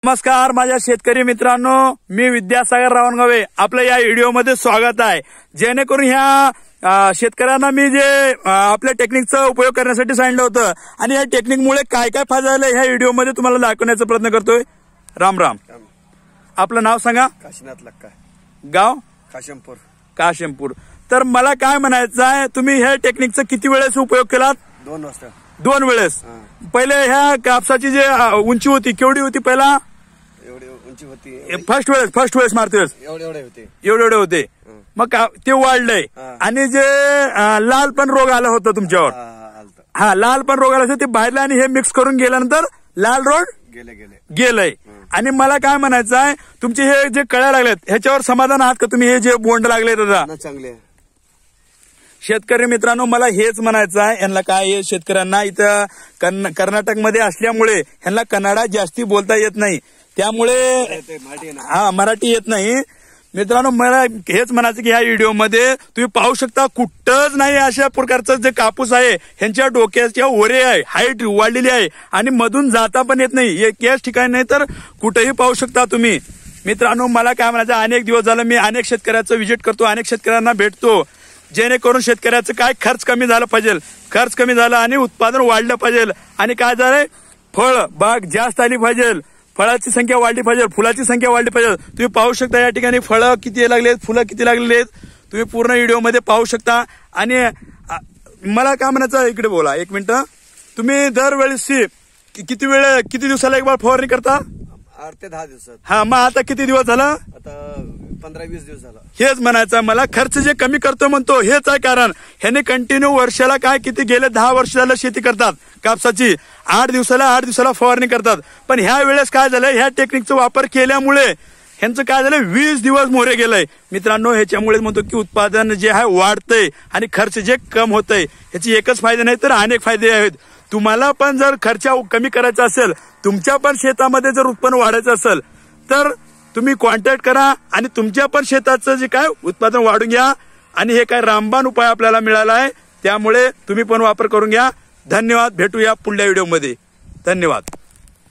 नमस्कार माझ्या शेतकरी मित्रांनो, मी विद्यासागर रावणगावे आपल्या या व्हिडिओमध्ये स्वागत आहे। जेणेकरून ह्या शेतकऱ्यांना मी जे आपल्या टेक्निकचा उपयोग करण्यासाठी सांगितलं होतं आणि या टेक्निकमुळे काय काय फायदा झाला ह्या व्हिडिओमध्ये तुम्हाला दाखवण्याचा प्रयत्न करतोय। राम राम। आपलं नाव सांगा। काशीनाथ लक्का, गाव काशमपूर। काशमपूर। तर मला काय म्हणायचं आहे, तुम्ही ह्या टेक्निकचा किती वेळेस उपयोग केलात? 2 वाजता। 2 वेळेस। पहिले ह्या कापसाची जे उंची होती केवढी होती? पहिला एवढी उंची होती। फर्स्ट वेळेस मारते एवढे होते। मग ते वाढलंय आणि जे लाल पण रोग आला होता तुमच्यावर। हा, लाल पण रोग आला होता, ते बाहेरला आणि हे मिक्स करून गेल्यानंतर लाल रोग गेलंय। आणि मला काय म्हणायचं आहे, तुमचे हे जे कळ्या लागल्यात ह्याच्यावर समाधान आहात का तुम्ही? हे जे बोंड लागले दादा चांगले। शेतकरी मित्रांनो, मला हेच म्हणायचं आहे, यांना काय शेतकऱ्यांना इथं कर्नाटकमध्ये असल्यामुळे ह्यांना कन्नडा जास्ती बोलता येत नाही, त्यामुळे मराठी येत नाही। मित्रांनो, मला हेच म्हणायचं की ह्या व्हिडिओमध्ये तुम्ही पाहू शकता कुठंच नाही अशा प्रकारचं जे कापूस आहे ह्यांच्या डोक्याच्या ओरे आहे, हाईट वाढलेली आहे आणि मधून जाता पण येत नाही, एकाच ठिकाणी नाही तर कुठेही पाहू शकता तुम्ही। मित्रांनो, मला काय म्हणायचं, अनेक दिवस झालं मी अनेक शेतकऱ्याचं व्हिजिट करतो, अनेक शेतकऱ्यांना भेटतो, जेणेकरून शेतकऱ्याचं काय खर्च कमी झाला पाहिजे, खर्च कमी झाला आणि उत्पादन वाढलं पाहिजे आणि काय झालंय, फळ बाग जास्त आली पाहिजे, फळाची संख्या वाढली पाहिजे, फुलाची संख्या वाढली पाहिजे। तुम्ही पाहू शकता या ठिकाणी फळं किती लागलेत, फुलं किती लागलेली आहेत, तुम्ही पूर्ण व्हिडिओमध्ये पाहू शकता। आणि मला काय म्हणायचं, इकडे बोला 1 मिनिट, तुम्ही दरवेळेस किती दिवसाला एक बार फवारणी करता? 8 ते 10 दिवसात। हा, मग आता किती दिवस झाला? आता 15-20 दिवस झाला। हेच म्हणायचं मला, खर्च जे कमी करतो म्हणतो हेच आहे कारण। ह्याने कंटिन्यू वर्षाला काय किती गेले 10 वर्ष झालं शेती करतात कापसाची, 8 दिवसाला फवारणी करतात। पण ह्या वेळेस काय झालंय, ह्या टेक्निकचा वापर केल्यामुळे ह्यांचं काय झालं, 20 दिवस मोरे गेलंय। मित्रांनो, ह्याच्यामुळे म्हणतो की उत्पादन जे आहे वाढतंय आणि खर्च जे कम होतंय, ह्याची एकच फायदे नाही तर अनेक फायदे आहेत। तुम्हाला पण जर खर्च कमी करायचा असेल, तुमच्या पण शेतामध्ये जर उत्पन्न वाढायचं असेल तर तुम्ही कॉन्टॅक्ट करा आणि तुमच्या पण शेताचं जे काय उत्पादन वाढून घ्या। आणि हे काय रामबाण उपाय आपल्याला मिळाला आहे, त्यामुळे तुम्ही पण वापर करून घ्या। धन्यवाद, भेटूया पुढल्या व्हिडिओमध्ये। धन्यवाद।